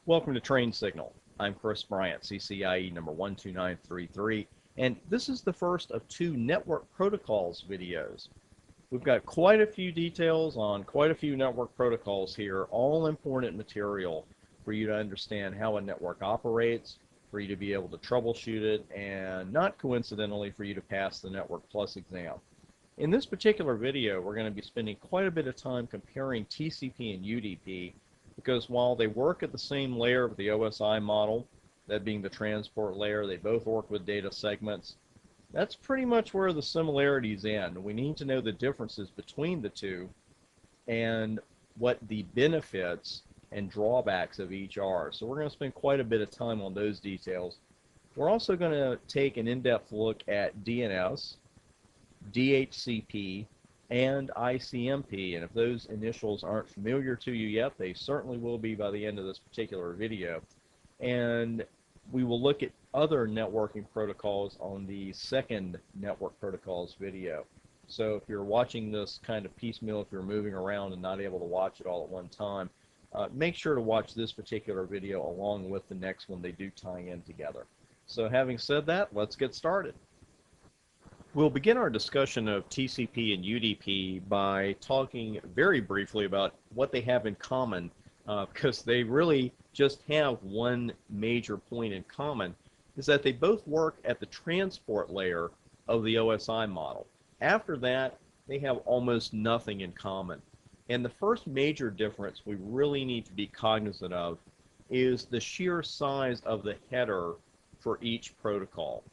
Welcome to Train Signal. I'm Chris Bryant, CCIE number 12933, and this is the first of two network protocols videos. We've got quite a few details on quite a few network protocols here, all important material for you to understand how a network operates, for you to be able to troubleshoot it, and not coincidentally for you to pass the Network Plus exam. In this particular video, we're going to be spending quite a bit of time comparing TCP and UDP, because while they work at the same layer of the OSI model, that being the transport layer, they both work with data segments. That's pretty much where the similarities end. We need to know the differences between the two and what the benefits and drawbacks of each are. So we're going to spend quite a bit of time on those details. We're also going to take an in-depth look at DNS, DHCP, and ICMP, and if those initials aren't familiar to you yet, they certainly will be by the end of this particular video. And we will look at other networking protocols on the second network protocols video. So if you're watching this kind of piecemeal, if you're moving around and not able to watch it all at one time, make sure to watch this particular video along with the next one. They do tie in together. So having said that, let's get started. We'll begin our discussion of TCP and UDP by talking very briefly about what they have in common, because they really just have one major point in common, is that they both work at the transport layer of the OSI model. After that, they have almost nothing in common. And the first major difference we really need to be cognizant of is the sheer size of the header for each protocol.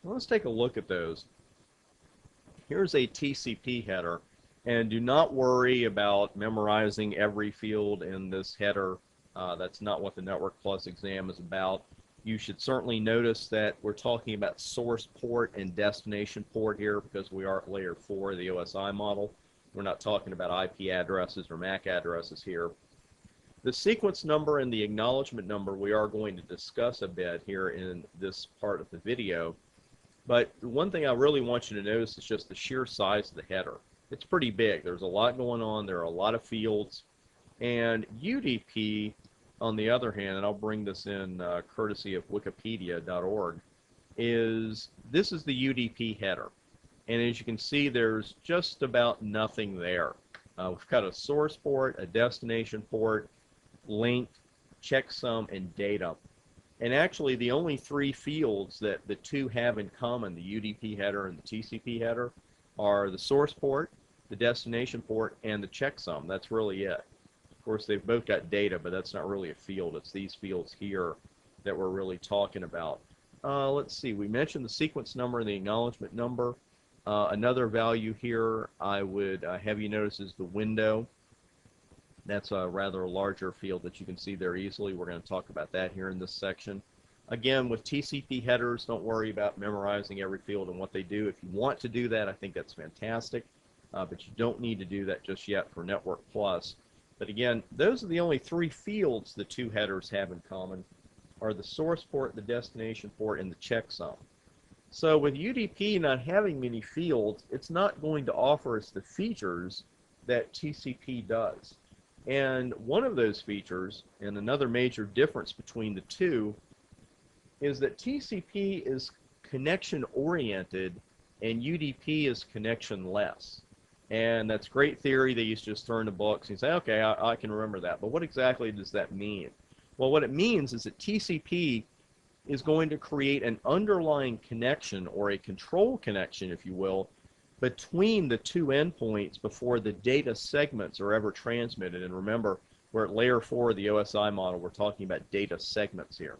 Let's take a look at those. Here's a TCP header, and do not worry about memorizing every field in this header. That's not what the Network Plus exam is about. You should certainly notice that we're talking about source port and destination port here because we are at layer 4 of the OSI model. We're not talking about IP addresses or MAC addresses here. The sequence number and the acknowledgement number we are going to discuss a bit here in this part of the video. But the one thing I really want you to notice is just the sheer size of the header. It's pretty big. There's a lot going on. There are a lot of fields. And UDP, on the other hand, and I'll bring this in courtesy of wikipedia.org, this is the UDP header. And as you can see, there's just about nothing there. We've got a source port, a destination port, link, checksum, and data. And actually, the only three fields that the two have in common, the UDP header and the TCP header, are the source port, the destination port, and the checksum. That's really it. Of course, they've both got data, but that's not really a field. It's these fields here that we're really talking about. Let's see. We mentioned the sequence number and the acknowledgement number. Another value here I would have you notice is the window. That's a rather larger field that you can see there easily. We're going to talk about that here in this section. Again, with TCP headers, don't worry about memorizing every field and what they do. If you want to do that, I think that's fantastic, but you don't need to do that just yet for Network Plus. But again, those are the only three fields the two headers have in common, are the source port, the destination port, and the checksum. So with UDP not having many fields, it's not going to offer us the features that TCP does. And one of those features, and another major difference between the two, is that TCP is connection-oriented and UDP is connection-less. And that's great theory. They used to just throw in the books and say, okay, I can remember that. But what exactly does that mean? Well, what it means is that TCP is going to create an underlying connection, or a control connection, if you will, between the two endpoints before the data segments are ever transmitted. And remember, we're at layer 4 of the OSI model. We're talking about data segments here.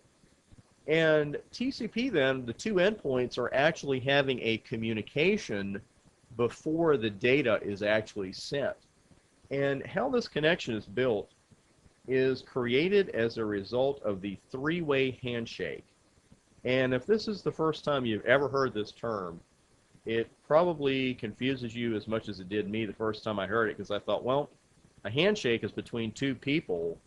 And TCP then, the two endpoints are actually having a communication before the data is actually sent. And how this connection is built is created as a result of the three-way handshake. And if this is the first time you've ever heard this term, it probably confuses you as much as it did me the first time I heard it, because I thought, well, a handshake is between two people.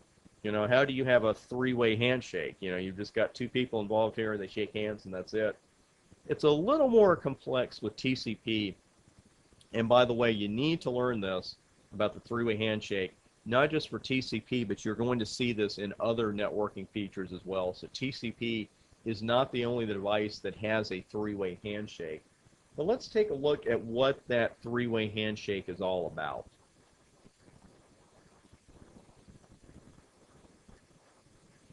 You know, how do you have a three-way handshake? You know, you've just got two people involved here, they shake hands, and that's it. It's a little more complex with TCP. And by the way, you need to learn this about the three-way handshake not just for TCP, but you're going to see this in other networking features as well. So TCP is not the only device that has a three-way handshake. But let's take a look at what that three-way handshake is all about.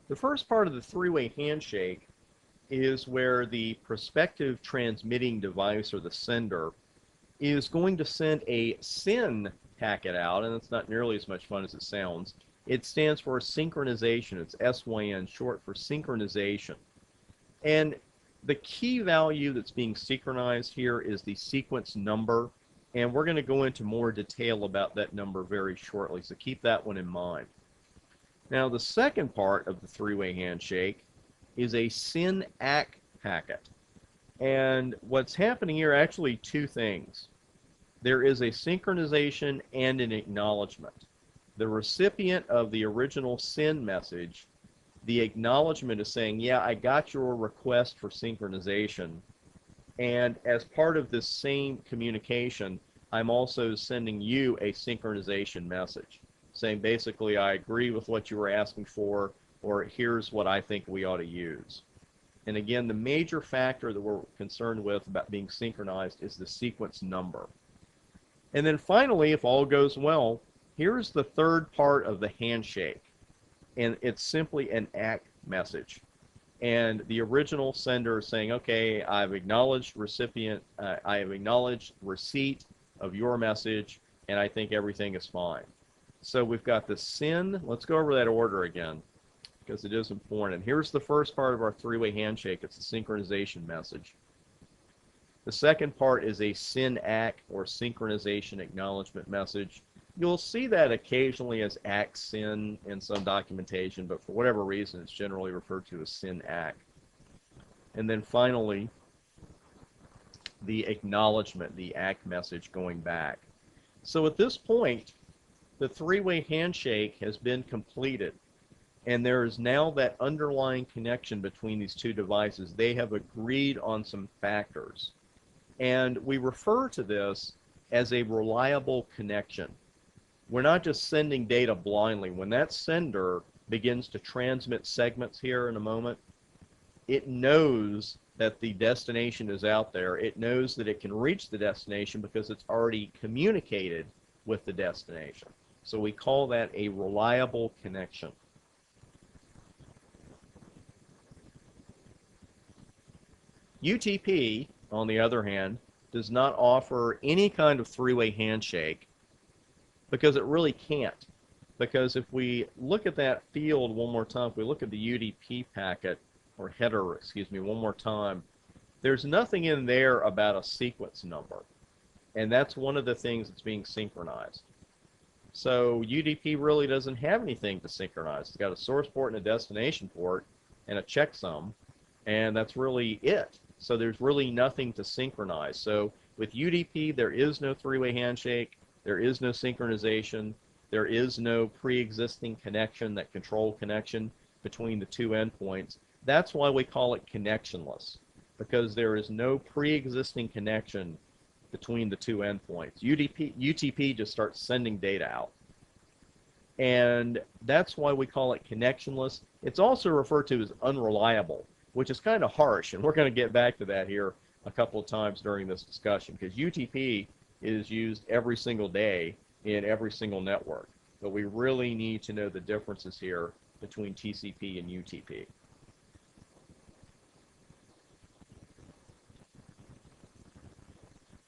The first part of the three-way handshake is where the prospective transmitting device, or the sender, is going to send a SYN packet out, and it's not nearly as much fun as it sounds. It stands for synchronization. It's SYN, short for synchronization. And the key value that's being synchronized here is the sequence number, and we're going to go into more detail about that number very shortly, so keep that one in mind. Now, the second part of the three-way handshake is a SYN-ACK packet. And what's happening here are actually two things. There is a synchronization and an acknowledgement. The recipient of the original SYN message, the acknowledgement is saying, yeah, I got your request for synchronization. And as part of this same communication, I'm also sending you a synchronization message, saying basically, I agree with what you were asking for, or here's what I think we ought to use. And again, the major factor that we're concerned with about being synchronized is the sequence number. And then finally, if all goes well, here's the third part of the handshake. And it's simply an ACK message. And the original sender is saying, okay, I've acknowledged recipient, I have acknowledged receipt of your message, and I think everything is fine. So we've got the SYN. Let's go over that order again, because it is important. And here's the first part of our three-way handshake. It's the synchronization message. The second part is a SYN-ACK, or synchronization acknowledgement message. You'll see that occasionally as ACK-SYN in some documentation, but for whatever reason, it's generally referred to as SYN-ACK. And then finally, the acknowledgement, the ACK message going back. So at this point, the three-way handshake has been completed, and there is now that underlying connection between these two devices. They have agreed on some factors, and we refer to this as a reliable connection. We're not just sending data blindly. When that sender begins to transmit segments here in a moment, it knows that the destination is out there. It knows that it can reach the destination because it's already communicated with the destination. So we call that a reliable connection. UDP, on the other hand, does not offer any kind of three-way handshake because it really can't. Because if we look at that field one more time, if we look at the UDP packet, or header, excuse me, one more time, there's nothing in there about a sequence number. And that's one of the things that's being synchronized. So UDP really doesn't have anything to synchronize. It's got a source port and a destination port and a checksum, and that's really it. So there's really nothing to synchronize. So with UDP, there is no three-way handshake, there is no synchronization, there is no pre-existing connection, that control connection between the two endpoints. That's why we call it connectionless, because there is no pre-existing connection between the two endpoints. UTP just starts sending data out. And that's why we call it connectionless. It's also referred to as unreliable, which is kind of harsh, and we're going to get back to that here a couple of times during this discussion, because UTP is used every single day in every single network. But we really need to know the differences here between TCP and UTP.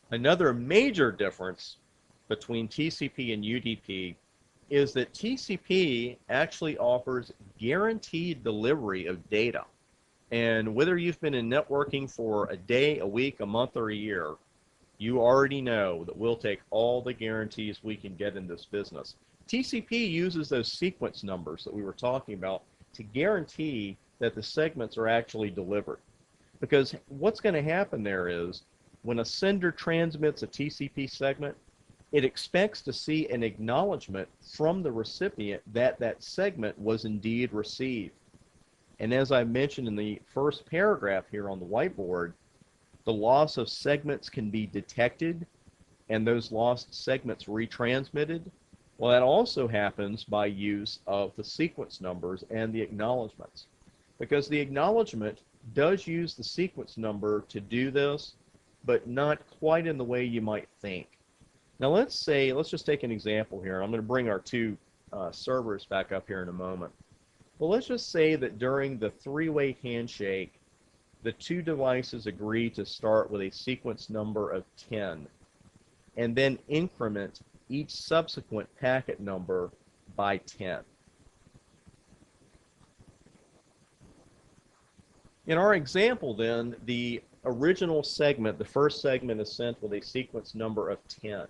Another major difference between TCP and UDP is that TCP actually offers guaranteed delivery of data. And whether you've been in networking for a day, a week, a month, or a year, you already know that we'll take all the guarantees we can get in this business. TCP uses those sequence numbers that we were talking about to guarantee that the segments are actually delivered. Because what's going to happen there is, when a sender transmits a TCP segment, it expects to see an acknowledgement from the recipient that that segment was indeed received. And as I mentioned in the first paragraph here on the whiteboard, the loss of segments can be detected and those lost segments retransmitted. Well, that also happens by use of the sequence numbers and the acknowledgments, because the acknowledgment does use the sequence number to do this, but not quite in the way you might think. Now let's just take an example here. I'm going to bring our two servers back up here in a moment. Well, let's just say that during the three-way handshake, the two devices agree to start with a sequence number of 10 and then increment each subsequent packet number by 10. In our example then, the original segment, the first segment, is sent with a sequence number of 10.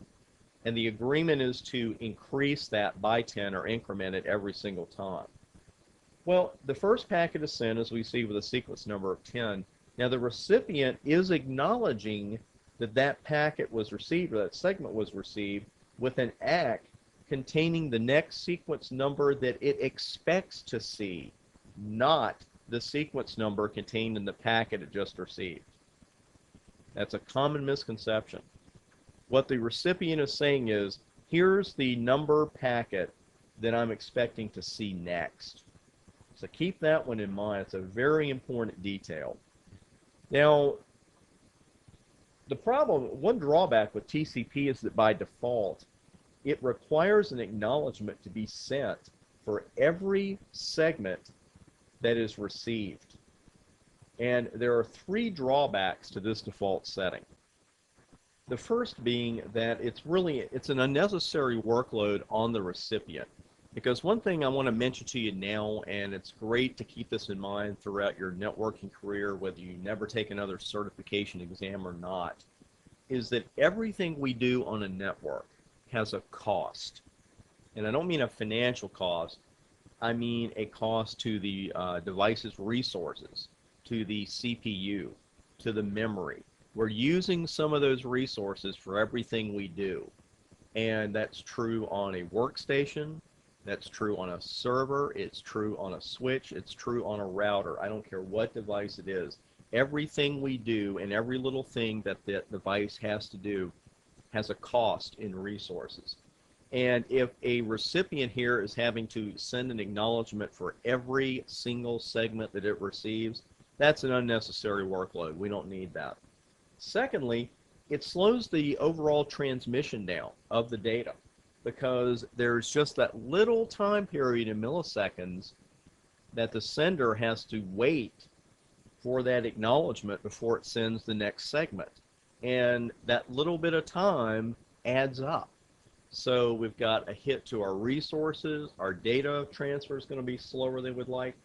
And the agreement is to increase that by 10 or increment it every single time. Well, the first packet is sent, as we see, with a sequence number of 10. Now the recipient is acknowledging that that packet was received, or that segment was received, with an ACK containing the next sequence number that it expects to see, not the sequence number contained in the packet it just received. That's a common misconception. What the recipient is saying is, here's the number packet that I'm expecting to see next. So keep that one in mind. It's a very important detail. Now, the problem, one drawback with TCP is that by default, it requires an acknowledgement to be sent for every segment that is received. And there are three drawbacks to this default setting. The first being that it's an unnecessary workload on the recipient. Because one thing I want to mention to you now, and it's great to keep this in mind throughout your networking career, whether you never take another certification exam or not, is that everything we do on a network has a cost. And I don't mean a financial cost, I mean a cost to the device's resources, to the CPU, to the memory. We're using some of those resources for everything we do. And that's true on a workstation, that's true on a server, it's true on a switch, it's true on a router. I don't care what device it is. Everything we do and every little thing that the device has to do has a cost in resources. And if a recipient here is having to send an acknowledgement for every single segment that it receives, that's an unnecessary workload. We don't need that. Secondly, it slows the overall transmission down of the data, because there's just that little time period in milliseconds that the sender has to wait for that acknowledgement before it sends the next segment. And that little bit of time adds up. So we've got a hit to our resources, our data transfer is going to be slower than we'd like,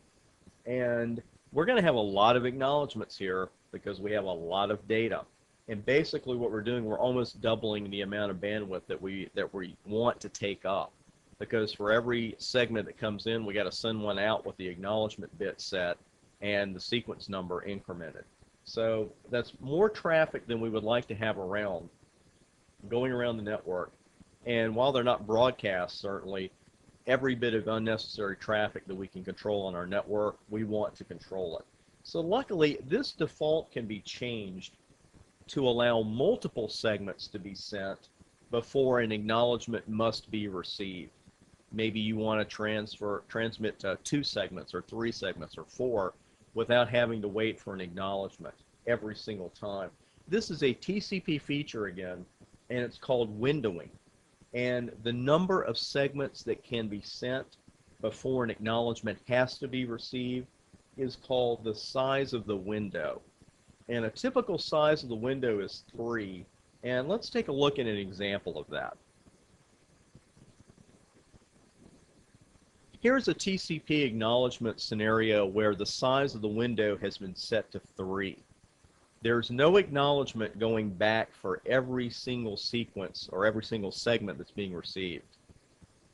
and we're going to have a lot of acknowledgments here because we have a lot of data. And basically what we're doing, we're almost doubling the amount of bandwidth that we want to take up. Because for every segment that comes in, we got to send one out with the acknowledgement bit set and the sequence number incremented. So that's more traffic than we would like to have around, going around the network. And while they're not broadcast, certainly, every bit of unnecessary traffic that we can control on our network, we want to control it. So luckily, this default can be changed to allow multiple segments to be sent before an acknowledgement must be received. Maybe you want to transmit 2 segments or 3 segments or 4 without having to wait for an acknowledgement every single time. This is a TCP feature again, and it's called windowing. And the number of segments that can be sent before an acknowledgement has to be received is called the size of the window. And a typical size of the window is 3. And let's take a look at an example of that. Here's a TCP acknowledgement scenario where the size of the window has been set to 3. There's no acknowledgement going back for every single sequence or every single segment that's being received.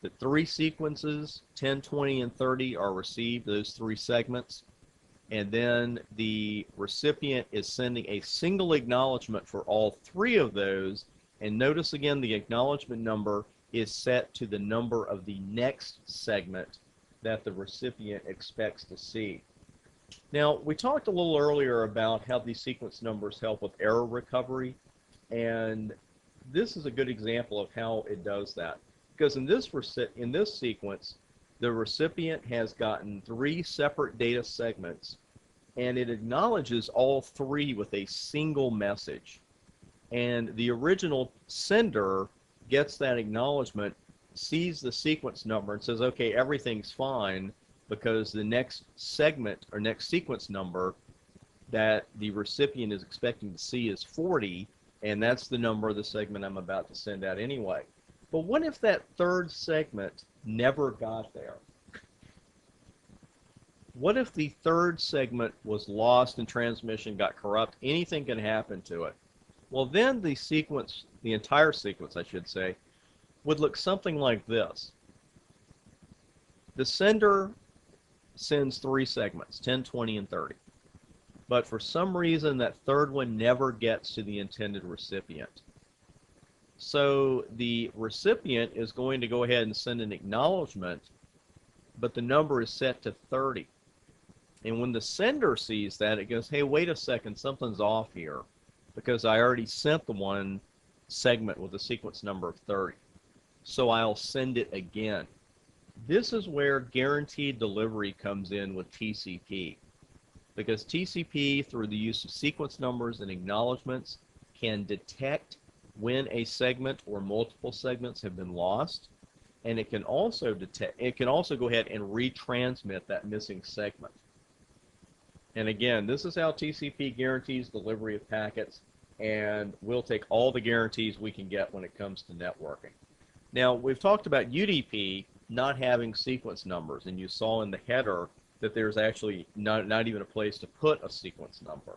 The 3 sequences, 10, 20, and 30, are received, those 3 segments. And then the recipient is sending a single acknowledgement for all 3 of those. And notice again, the acknowledgement number is set to the number of the next segment that the recipient expects to see. Now, we talked a little earlier about how these sequence numbers help with error recovery, and this is a good example of how it does that. Because in this sequence, the recipient has gotten 3 separate data segments, and it acknowledges all 3 with a single message. And the original sender gets that acknowledgement, sees the sequence number, and says, okay, everything's fine, because the next segment or next sequence number that the recipient is expecting to see is 40, and that's the number of the segment I'm about to send out anyway. But what if that 3rd segment never got there? What if the 3rd segment was lost in transmission, got corrupt, anything can happen to it? Well, then the sequence, the entire sequence, I should say, would look something like this. The sender sends 3 segments, 10, 20, and 30. But for some reason, that 3rd one never gets to the intended recipient. So the recipient is going to go ahead and send an acknowledgement, but the number is set to 30. And when the sender sees that, it goes, hey, wait a second, something's off here, because I already sent the one segment with a sequence number of 30. So I'll send it again. This is where guaranteed delivery comes in with TCP, because TCP, through the use of sequence numbers and acknowledgments, can detect when a segment or multiple segments have been lost, and it can also go ahead and retransmit that missing segment. And again, this is how TCP guarantees delivery of packets, and we'll take all the guarantees we can get when it comes to networking. Now, we've talked about UDP not having sequence numbers, and you saw in the header that there's actually not even a place to put a sequence number.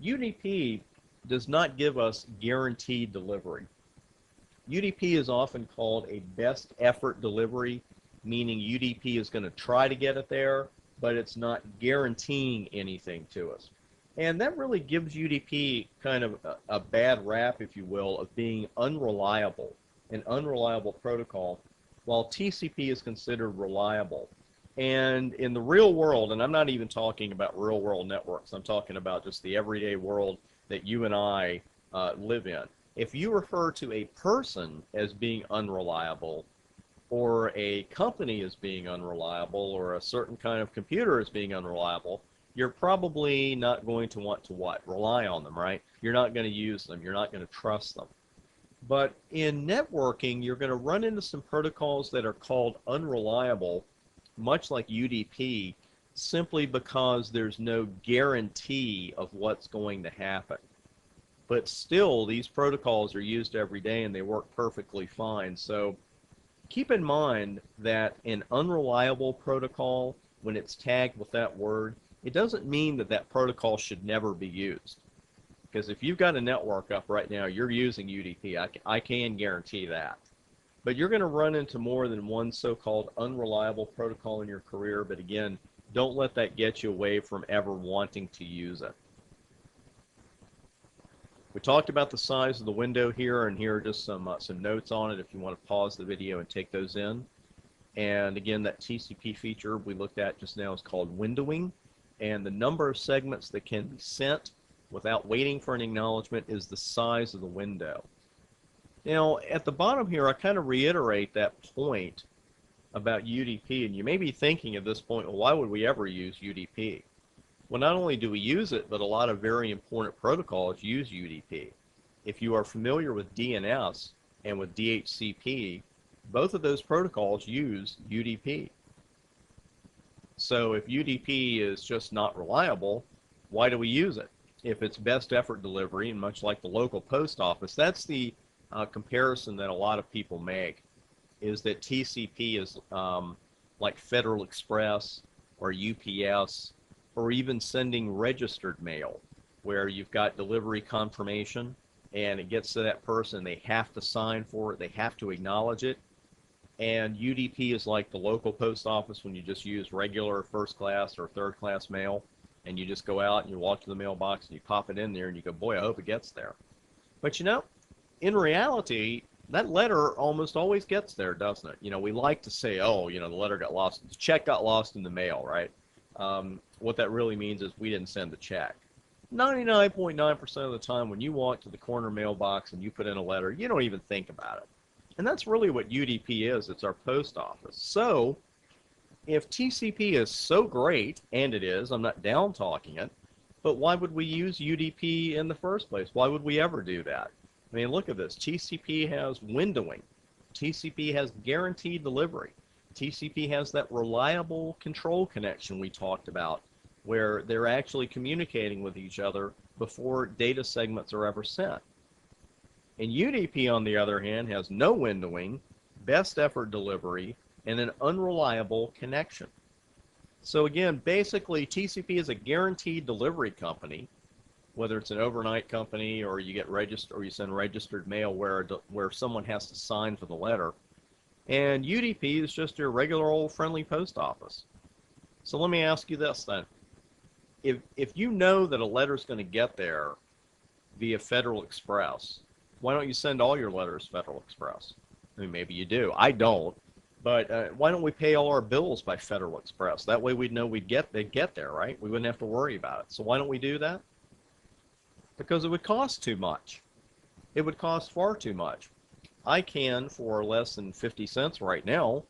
UDP does not give us guaranteed delivery. UDP is often called a best effort delivery, meaning UDP is going to try to get it there, but it's not guaranteeing anything to us. And that really gives UDP kind of a bad rap, if you will, of being unreliable, an unreliable protocol, while TCP is considered reliable. And in the real world, and I'm not even talking about real world networks, I'm talking about just the everyday world that you and I live in. If you refer to a person as being unreliable, or a company as being unreliable, or a certain kind of computer as being unreliable, you're probably not going to want to what? Rely on them, right? You're not going to use them. You're not going to trust them. But in networking, you're going to run into some protocols that are called unreliable, much like UDP, simply because there's no guarantee of what's going to happen. But still, these protocols are used every day and they work perfectly fine. So keep in mind that an unreliable protocol, when it's tagged with that word, it doesn't mean that that protocol should never be used. Because if you've got a network up right now, you're using UDP. I can guarantee that. But you're going to run into more than one so-called unreliable protocol in your career. But again, don't let that get you away from ever wanting to use it. We talked about the size of the window here, and here are just some notes on it if you want to pause the video and take those in. And again, that TCP feature we looked at just now is called windowing, and the number of segments that can be sent without waiting for an acknowledgement is the size of the window. Now, at the bottom here, I kind of reiterate that point about UDP, and you may be thinking at this point, well, why would we ever use UDP? Well, not only do we use it, but a lot of very important protocols use UDP. If you are familiar with DNS and with DHCP, both of those protocols use UDP. So if UDP is just not reliable, why do we use it? If it's best effort delivery, and much like the local post office, that's the comparison that a lot of people make, is that TCP is like Federal Express or UPS, or even sending registered mail, where you've got delivery confirmation and it gets to that person, they have to sign for it, they have to acknowledge it. And UDP is like the local post office when you just use regular first class or third class mail, and you just go out and you walk to the mailbox and you pop it in there and you go, boy, I hope it gets there. But you know, in reality, that letter almost always gets there, doesn't it? You know, we like to say, oh, you know, the letter got lost, the check got lost in the mail, right? What that really means is we didn't send the check. 99.9% of the time when you walk to the corner mailbox and you put in a letter, you don't even think about it. And that's really what UDP is. It's our post office. So if TCP is so great, and it is, I'm not down talking it, but why would we use UDP in the first place? Why would we ever do that? I mean, look at this. TCP has windowing. TCP has guaranteed delivery. TCP has that reliable control connection we talked about, where they're actually communicating with each other before data segments are ever sent. And UDP, on the other hand, has no windowing, best effort delivery, and an unreliable connection. So again, basically, TCP is a guaranteed delivery company, whether it's an overnight company or you get registered or you send registered mail where someone has to sign for the letter. And UDP is just your regular old friendly post office. So let me ask you this then. If you know that a letter is going to get there via Federal Express, why don't you send all your letters Federal Express? I mean, maybe you do. I don't. But why don't we pay all our bills by Federal Express? That way we'd know they'd get there, right? We wouldn't have to worry about it. So why don't we do that? Because it would cost too much. It would cost far too much. I can, for less than 50 cents right now,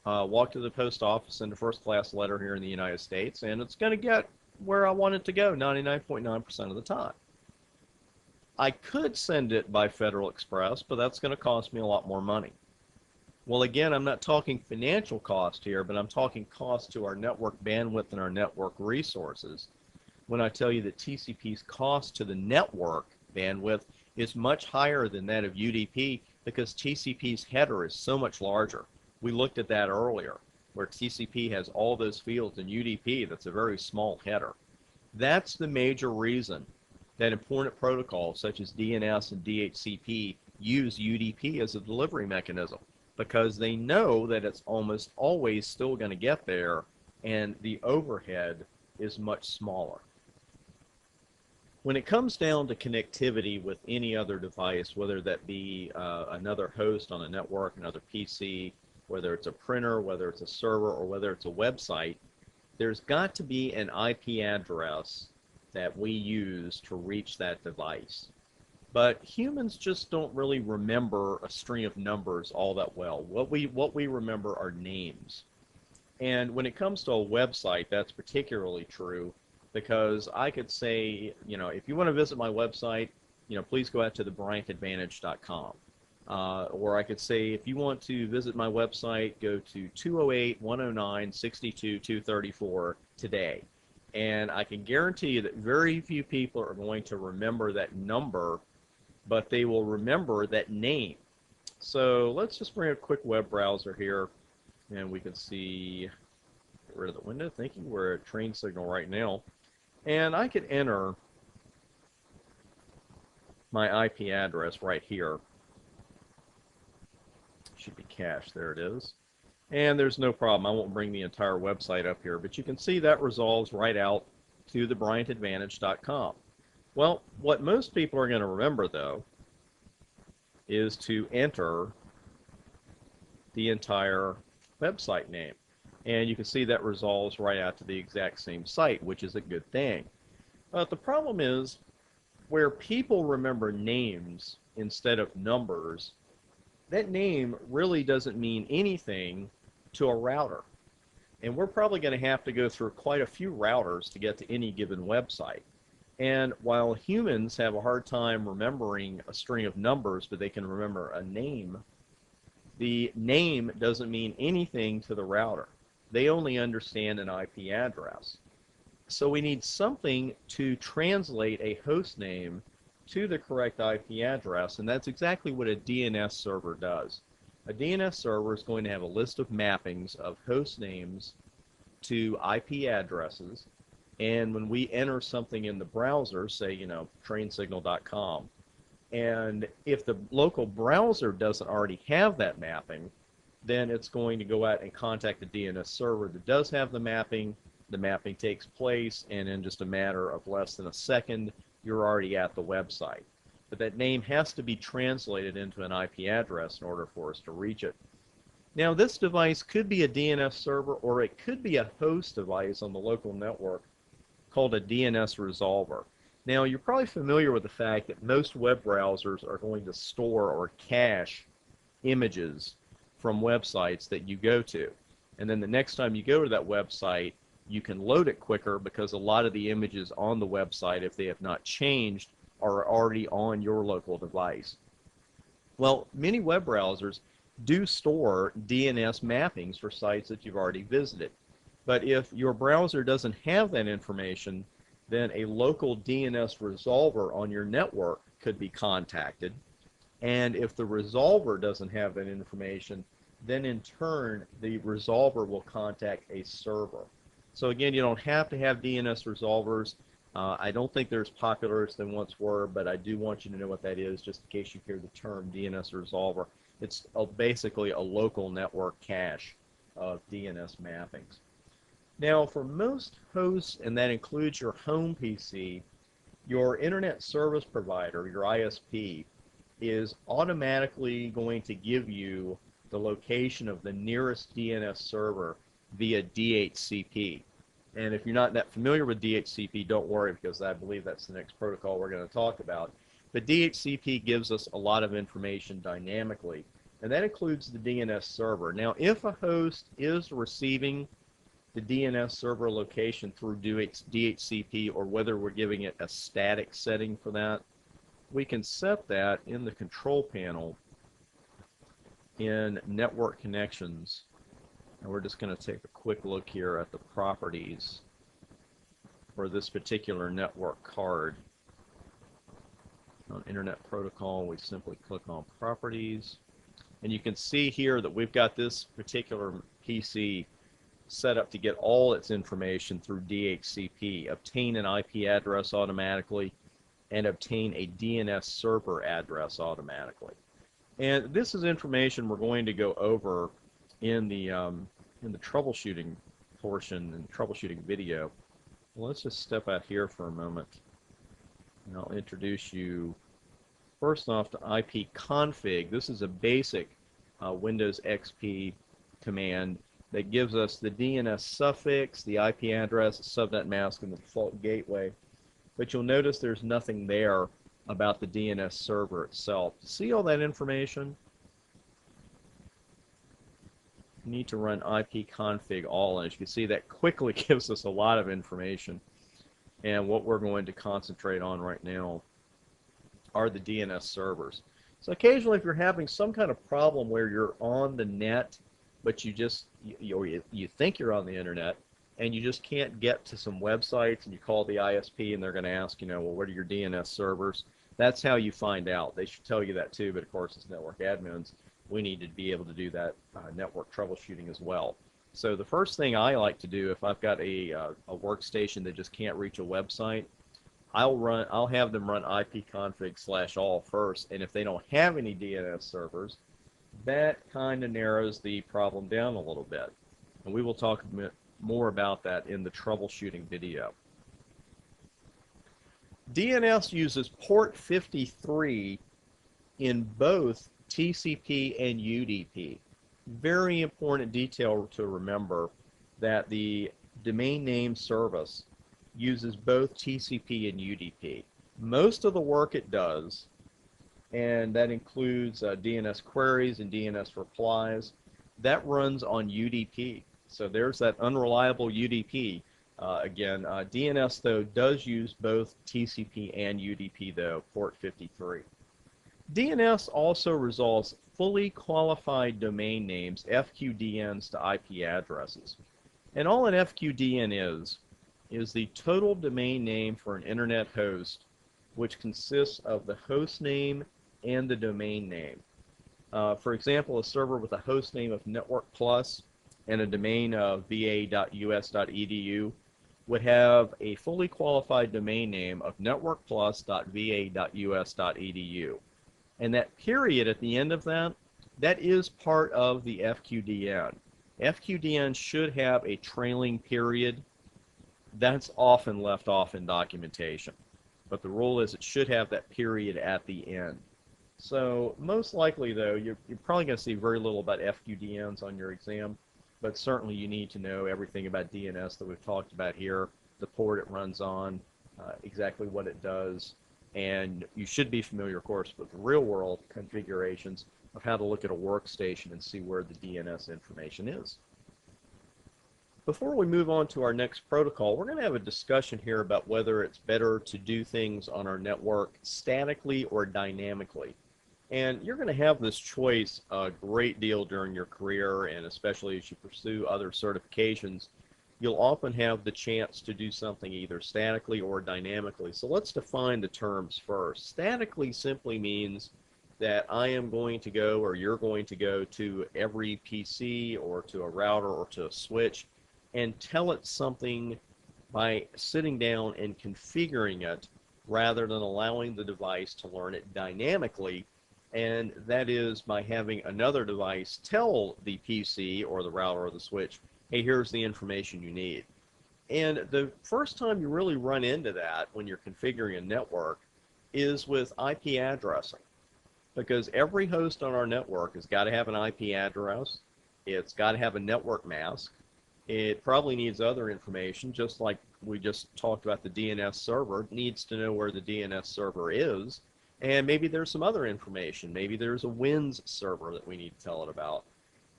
walk to the post office, send a first-class letter here in the United States, and it's going to get where I want it to go 99.9% of the time. I could send it by Federal Express, but that's going to cost me a lot more money. Well, again, I'm not talking financial cost here, but I'm talking cost to our network bandwidth and our network resources when I tell you that TCP's cost to the network bandwidth is much higher than that of UDP because TCP's header is so much larger. We looked at that earlier, where TCP has all those fields, and UDP, that's a very small header. That's the major reason that important protocols such as DNS and DHCP use UDP as a delivery mechanism, because they know that it's almost always still going to get there, and the overhead is much smaller. When it comes down to connectivity with any other device, whether that be another host on a network, another PC, whether it's a printer, whether it's a server, or whether it's a website, there's got to be an IP address that we use to reach that device. But humans just don't really remember a string of numbers all that well. What we remember are names. And when it comes to a website, that's particularly true, because I could say, if you want to visit my website, please go out to thebryantadvantage.com. Or I could say, if you want to visit my website, go to 208-109-62-234 today. And I can guarantee you that very few people are going to remember that number, but they will remember that name. So let's just bring a quick web browser here, and we can see, get rid of the window, thank you, we're at train signal right now. And I could enter my IP address right here. Should be cached, there it is. And there's no problem, I won't bring the entire website up here, but you can see that resolves right out to thebryantadvantage.com. Well, what most people are going to remember, though, is to enter the entire website name. And you can see that resolves right out to the exact same site, which is a good thing. But the problem is, where people remember names instead of numbers, that name really doesn't mean anything to a router. And we're probably going to have to go through quite a few routers to get to any given website. And while humans have a hard time remembering a string of numbers, but they can remember a name, the name doesn't mean anything to the router. They only understand an IP address. So we need something to translate a host name to the correct IP address, and that's exactly what a DNS server does. A DNS server is going to have a list of mappings of host names to IP addresses, and when we enter something in the browser, say, trainsignal.com, and if the local browser doesn't already have that mapping, then it's going to go out and contact the DNS server that does have the mapping. The mapping takes place, and in just a matter of less than a second, you're already at the website. But that name has to be translated into an IP address in order for us to reach it. Now, this device could be a DNS server, or it could be a host device on the local network called a DNS resolver. Now, you're probably familiar with the fact that most web browsers are going to store or cache images from websites that you go to. And then the next time you go to that website, you can load it quicker because a lot of the images on the website, if they have not changed, are already on your local device. Well, many web browsers do store DNS mappings for sites that you've already visited. But if your browser doesn't have that information, then a local DNS resolver on your network could be contacted. And if the resolver doesn't have that information, then in turn, the resolver will contact a server. So again, you don't have to have DNS resolvers. I don't think they're as popular as they once were, but I do want you to know what that is, just in case you hear the term DNS resolver. It's basically a local network cache of DNS mappings. Now, for most hosts, and that includes your home PC, your Internet Service Provider, your ISP, is automatically going to give you the location of the nearest DNS server via DHCP. And if you're not that familiar with DHCP, don't worry, because I believe that's the next protocol we're going to talk about. But DHCP gives us a lot of information dynamically, and that includes the DNS server. Now, if a host is receiving the DNS server location through DHCP, or whether we're giving it a static setting for that, we can set that in the control panel in Network Connections. And we're just going to take a quick look here at the properties for this particular network card. On Internet Protocol, we simply click on Properties. And you can see here that we've got this particular PC set up to get all its information through DHCP, obtain an IP address automatically, and obtain a DNS server address automatically. And this is information we're going to go over in the troubleshooting portion and troubleshooting video. Well, let's just step out here for a moment, and I'll introduce you first off to ipconfig. This is a basic Windows XP command that gives us the DNS suffix, the IP address, the subnet mask, and the default gateway. But you'll notice there's nothing there about the DNS server itself. To see all that information, you need to run ipconfig all, and as you can see, that quickly gives us a lot of information. And what we're going to concentrate on right now are the DNS servers. So occasionally, if you're having some kind of problem where you're on the net, but you think you're on the internet, and you just can't get to some websites, and you call the ISP, and they're going to ask, well, what are your DNS servers? That's how you find out. They should tell you that too, but of course, as network admins, we need to be able to do that network troubleshooting as well. So the first thing I like to do, if I've got a workstation that just can't reach a website, I'll have them run ipconfig/all first, and if they don't have any DNS servers, that kind of narrows the problem down a little bit. And we will talk a bit more about that in the troubleshooting video. DNS uses port 53 in both TCP and UDP. Very important detail to remember that the domain name service uses both TCP and UDP. Most of the work it does, and that includes DNS queries and DNS replies, that runs on UDP. So there's that unreliable UDP. Again, DNS, though, does use both TCP and UDP, though, port 53. DNS also resolves fully qualified domain names, FQDNs, to IP addresses. And all an FQDN is the total domain name for an internet host, which consists of the host name and the domain name. For example, a server with a host name of Network Plus and a domain of va.us.edu would have a fully qualified domain name of networkplus.va.us.edu. And that period at the end of that is part of the FQDN. FQDN should have a trailing period. That's often left off in documentation. But the rule is it should have that period at the end. So most likely, though, you're probably going to see very little about FQDNs on your exam, but certainly you need to know everything about DNS that we've talked about here, the port it runs on, exactly what it does, and you should be familiar, of course, with real-world configurations of how to look at a workstation and see where the DNS information is. Before we move on to our next protocol, we're going to have a discussion here about whether it's better to do things on our network statically or dynamically. And you're going to have this choice a great deal during your career, and especially as you pursue other certifications, you'll often have the chance to do something either statically or dynamically. So let's define the terms first. Statically simply means that I am going to go, or you're going to go to every PC or to a router or to a switch and tell it something by sitting down and configuring it rather than allowing the device to learn it dynamically. And that is by having another device tell the PC or the router or the switch, hey, here's the information you need. And the first time you really run into that when you're configuring a network is with IP addressing. Because every host on our network has got to have an IP address. It's got to have a network mask. It probably needs other information, just like we just talked about the DNS server. It needs to know where the DNS server is. And maybe there's some other information. Maybe there's a WINS server that we need to tell it about.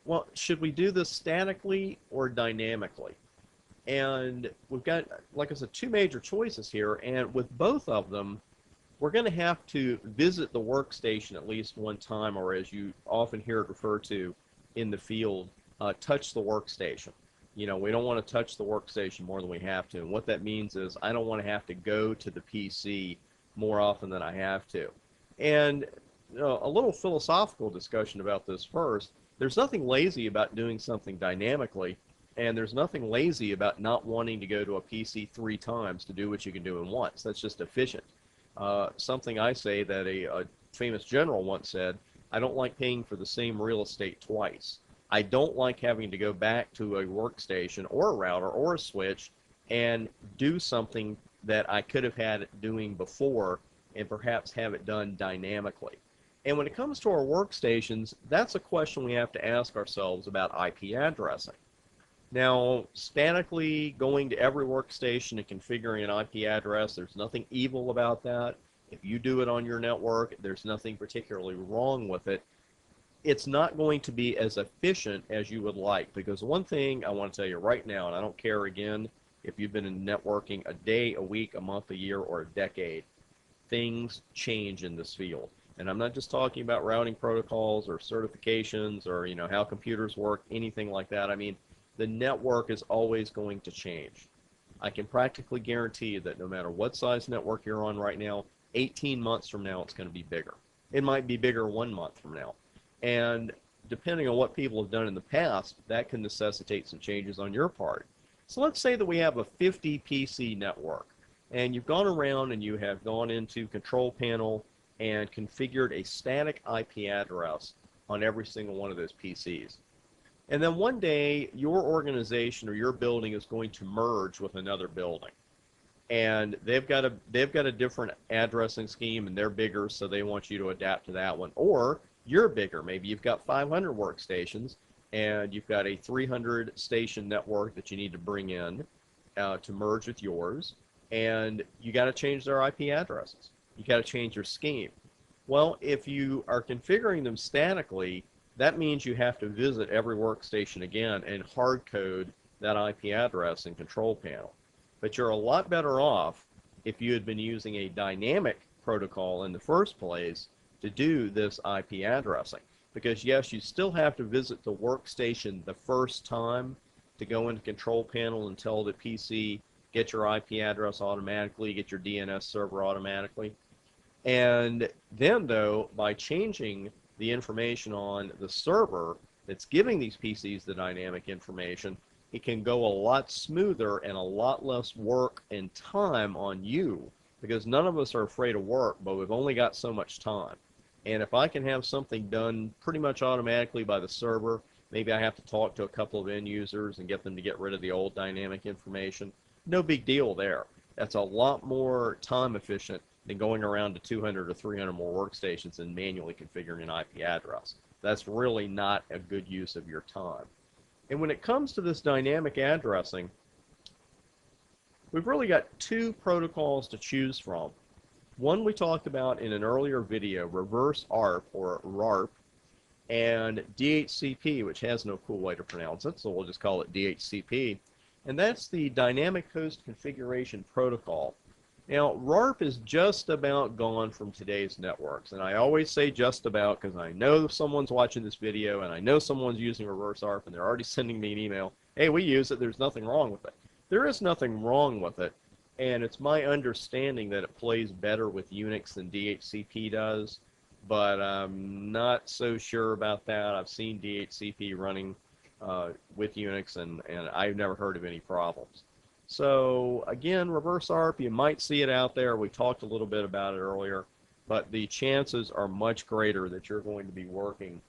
Well, should we do this statically or dynamically? And we've got, like I said, two major choices here. And with both of them, we're going to have to visit the workstation at least one time, or as you often hear it referred to in the field, touch the workstation. You know, we don't want to touch the workstation more than we have to. And what that means is I don't want to have to go to the PC more often than I have to. And a little philosophical discussion about this first. There's nothing lazy about doing something dynamically, and there's nothing lazy about not wanting to go to a PC 3 times to do what you can do in once. That's just efficient. Something I say that a famous general once said, I don't like paying for the same real estate twice. I don't like having to go back to a workstation or a router or a switch and do something that I could have had it doing before and perhaps have it done dynamically. And when it comes to our workstations, that's a question we have to ask ourselves about IP addressing. Now, statically going to every workstation and configuring an IP address, there's nothing evil about that. If you do it on your network, there's nothing particularly wrong with it. It's not going to be as efficient as you would like, because one thing I want to tell you right now, and I don't care again if you've been in networking a day, a week, a month, a year, or a decade, things change in this field. And I'm not just talking about routing protocols or certifications or how computers work, anything like that. I mean, the network is always going to change. I can practically guarantee you that no matter what size network you're on right now, 18 months from now, it's going to be bigger. It might be bigger 1 month from now. And depending on what people have done in the past, that can necessitate some changes on your part. So let's say that we have a 50 PC network, and you've gone around and you have gone into Control Panel and configured a static IP address on every single one of those PCs. And then one day, your organization or your building is going to merge with another building. And they've got a different addressing scheme, and they're bigger, so they want you to adapt to that one. Or you're bigger. Maybe you've got 500 workstations, and you've got a 300 station network that you need to bring in to merge with yours, and you got to change their IP addresses. You got to change your scheme. Well, if you are configuring them statically, that means you have to visit every workstation again and hard code that IP address in Control Panel. But you're a lot better off if you had been using a dynamic protocol in the first place to do this IP addressing. Because yes, you still have to visit the workstation the first time to go into Control Panel and tell the PC, get your IP address automatically, get your DNS server automatically. And then though, by changing the information on the server that's giving these PCs the dynamic information, it can go a lot smoother and a lot less work and time on you, because none of us are afraid of work, but we've only got so much time. And if I can have something done pretty much automatically by the server, maybe I have to talk to a couple of end users and get them to get rid of the old dynamic information. No big deal there. That's a lot more time efficient than going around to 200 or 300 more workstations and manually configuring an IP address. That's really not a good use of your time. And when it comes to this dynamic addressing, we've really got two protocols to choose from. One we talked about in an earlier video, reverse ARP or RARP, and DHCP, which has no cool way to pronounce it, so we'll just call it DHCP, and that's the Dynamic Host Configuration Protocol. Now, RARP is just about gone from today's networks, and I always say just about because I know someone's watching this video, and I know someone's using reverse ARP, and they're already sending me an email, hey, we use it, there's nothing wrong with it. There is nothing wrong with it, and it's my understanding that it plays better with Unix than DHCP does, but I'm not so sure about that. I've seen DHCP running with Unix, and I've never heard of any problems. So again, reverse ARP, you might see it out there. We talked a little bit about it earlier, but the chances are much greater that you're going to be working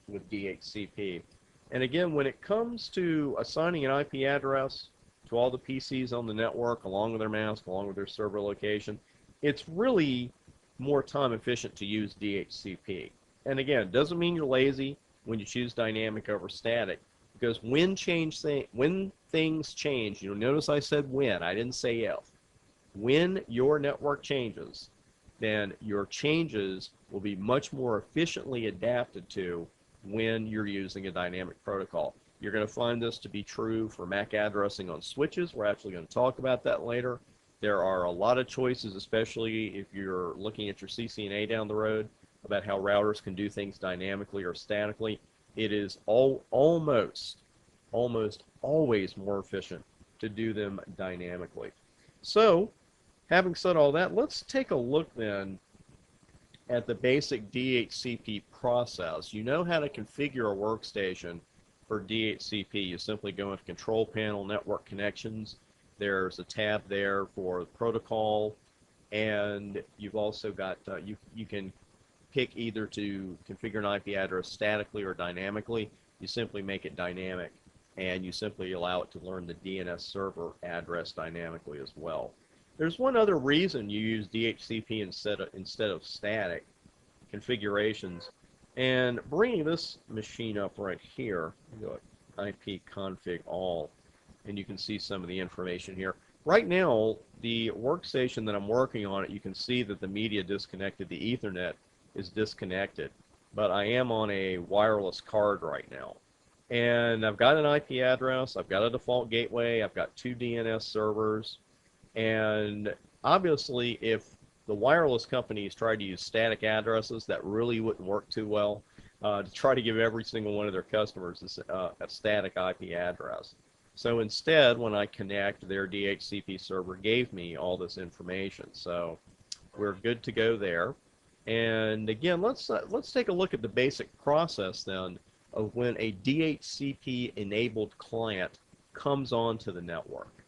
with DHCP. And again, when it comes to assigning an IP address to all the PCs on the network, along with their mask, along with their server location, it's really more time efficient to use DHCP. And again, it doesn't mean you're lazy when you choose dynamic over static, because when things change, you'll notice I said when, I didn't say if. When your network changes, then your changes will be much more efficiently adapted to when you're using a dynamic protocol. You're going to find this to be true for MAC addressing on switches. We're actually going to talk about that later. There are a lot of choices, especially if you're looking at your CCNA down the road, about how routers can do things dynamically or statically. It is almost always more efficient to do them dynamically. So, having said all that, let's take a look then at the basic DHCP process. You know how to configure a workstation for DHCP. You simply go into Control Panel, Network Connections. There's a tab there for the protocol, and you've also got, you can pick either to configure an IP address statically or dynamically. You simply make it dynamic, and you simply allow it to learn the DNS server address dynamically as well. There's one other reason you use DHCP instead of static configurations, and bringing this machine up right here, go IP config all, and you can see some of the information here. Right now, the workstation that I'm working on, you can see that the media disconnected, the Ethernet is disconnected, but I am on a wireless card right now. And I've got an IP address, I've got a default gateway, I've got 2 DNS servers, and obviously if the wireless companies tried to use static addresses, that really wouldn't work too well, to try to give every single one of their customers a static IP address. So instead, when I connect, their DHCP server gave me all this information. So we're good to go there. And again, let's take a look at the basic process then of when a DHCP-enabled client comes onto the network.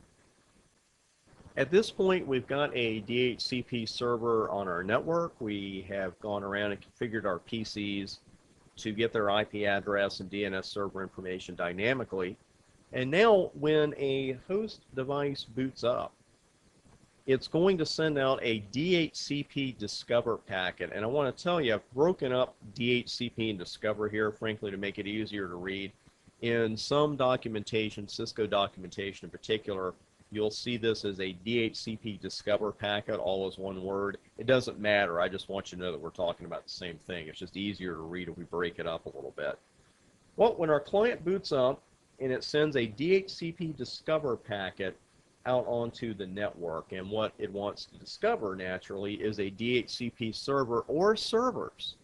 At this point, we've got a DHCP server on our network. We have gone around and configured our PCs to get their IP address and DNS server information dynamically. And now, when a host device boots up, it's going to send out a DHCP Discover packet. And I want to tell you, I've broken up DHCP and Discover here, frankly, to make it easier to read. In some documentation, Cisco documentation in particular, you'll see this as a DHCP Discover packet, all as one word. It doesn't matter. I just want you to know that we're talking about the same thing. It's just easier to read if we break it up a little bit. Well, when our client boots up and it sends a DHCP Discover packet out onto the network, and what it wants to discover naturally is a DHCP server or servers.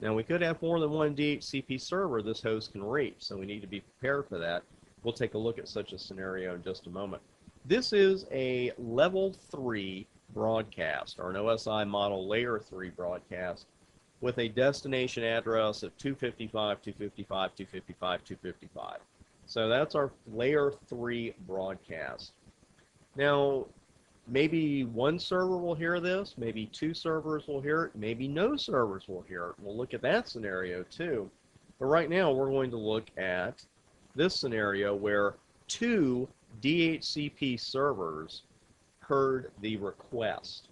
Now, we could have more than one DHCP server this host can reach, so we need to be prepared for that. We'll take a look at such a scenario in just a moment. This is a level 3 broadcast, or an OSI model layer 3 broadcast with a destination address of 255, 255, 255, 255. So that's our layer 3 broadcast. Now, maybe one server will hear this, maybe 2 servers will hear it, maybe no servers will hear it. We'll look at that scenario too. But right now, we're going to look at this scenario where 2 DHCP servers heard the request.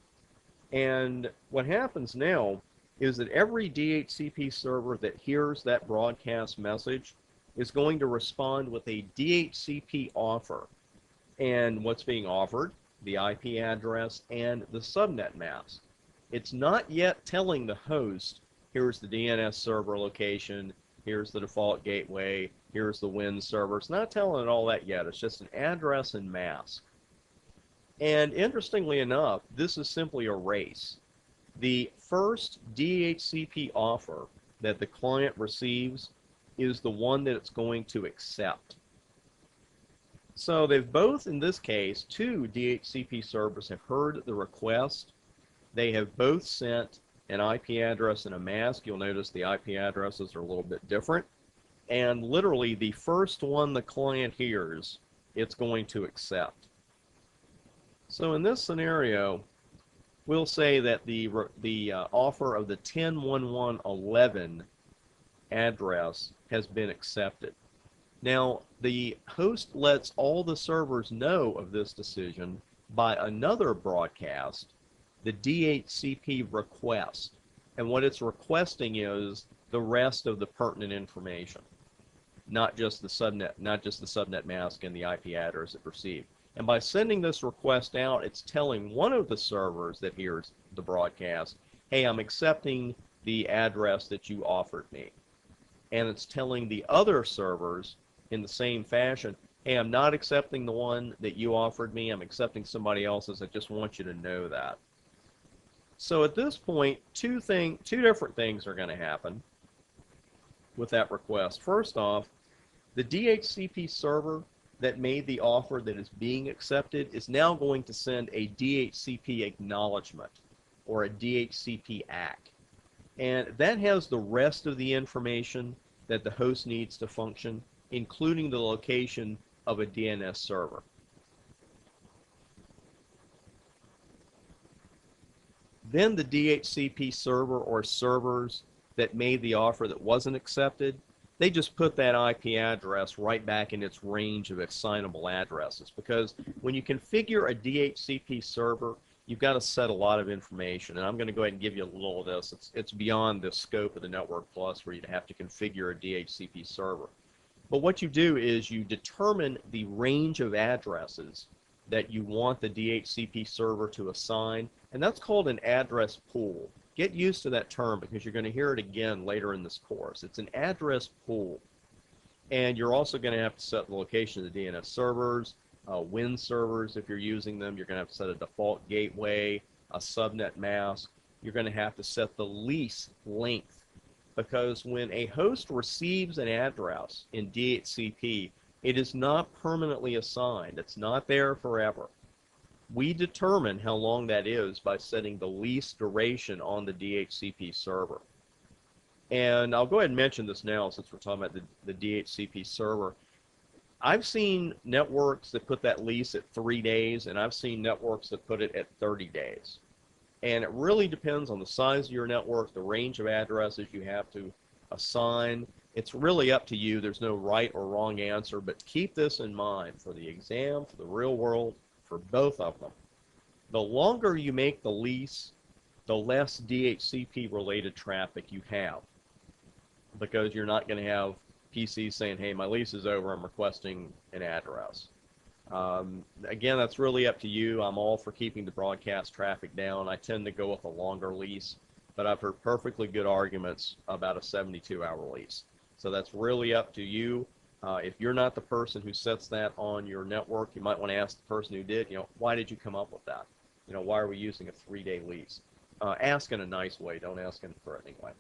And what happens now is that every DHCP server that hears that broadcast message is going to respond with a DHCP offer. And what's being offered? The IP address and the subnet mask. It's not yet telling the host, here's the DNS server location, here's the default gateway, here's the Win server. It's not telling it all that yet. It's just an address and mask. And interestingly enough, this is simply a race. The first DHCP offer that the client receives is the one that it's going to accept. So they've both, in this case, two DHCP servers have heard the request. They have both sent an IP address and a mask. You'll notice the IP addresses are a little bit different. And literally, the first one the client hears, it's going to accept. So in this scenario, we'll say that the offer of the 10.11.11 address has been accepted. Now, the host lets all the servers know of this decision by another broadcast, the DHCP request. And what it's requesting is the rest of the pertinent information, not just the subnet mask and the IP address it received. And by sending this request out, it's telling one of the servers that hears the broadcast, hey, I'm accepting the address that you offered me. And it's telling the other servers in the same fashion, hey, I'm not accepting the one that you offered me, I'm accepting somebody else's, I just want you to know that. So at this point, two different things are going to happen with that request. First off, the DHCP server that made the offer that is being accepted is now going to send a DHCP acknowledgement or a DHCP ACK. And that has the rest of the information that the host needs to function, including the location of a DNS server. Then the DHCP server or servers that made the offer that wasn't accepted, they just put that IP address right back in its range of assignable addresses, because when you configure a DHCP server, you've got to set a lot of information, and I'm going to go ahead and give you a little of this. It's beyond the scope of the Network Plus for you to have to configure a DHCP server. But what you do is you determine the range of addresses that you want the DHCP server to assign, and that's called an address pool. Get used to that term because you're going to hear it again later in this course. It's an address pool. And you're also going to have to set the location of the DNS servers, Win servers if you're using them. You're going to have to set a default gateway, a subnet mask. You're going to have to set the lease length, because when a host receives an address in DHCP, it is not permanently assigned. It's not there forever. We determine how long that is by setting the lease duration on the DHCP server. And I'll go ahead and mention this now since we're talking about the DHCP server. I've seen networks that put that lease at 3 days, and I've seen networks that put it at 30 days. And it really depends on the size of your network, the range of addresses you have to assign. It's really up to you. There's no right or wrong answer, but keep this in mind for the exam, for the real world, for both of them. The longer you make the lease, the less DHCP related traffic you have, because you're not going to have PCs saying, hey, my lease is over, I'm requesting an address. Again, that's really up to you. I'm all for keeping the broadcast traffic down. I tend to go with a longer lease, but I've heard perfectly good arguments about a 72-hour lease. So that's really up to you. If you're not the person who sets that on your network, you might want to ask the person who did, why did you come up with that? Why are we using a 3-day lease? Ask in a nice way, don't ask in a threatening way.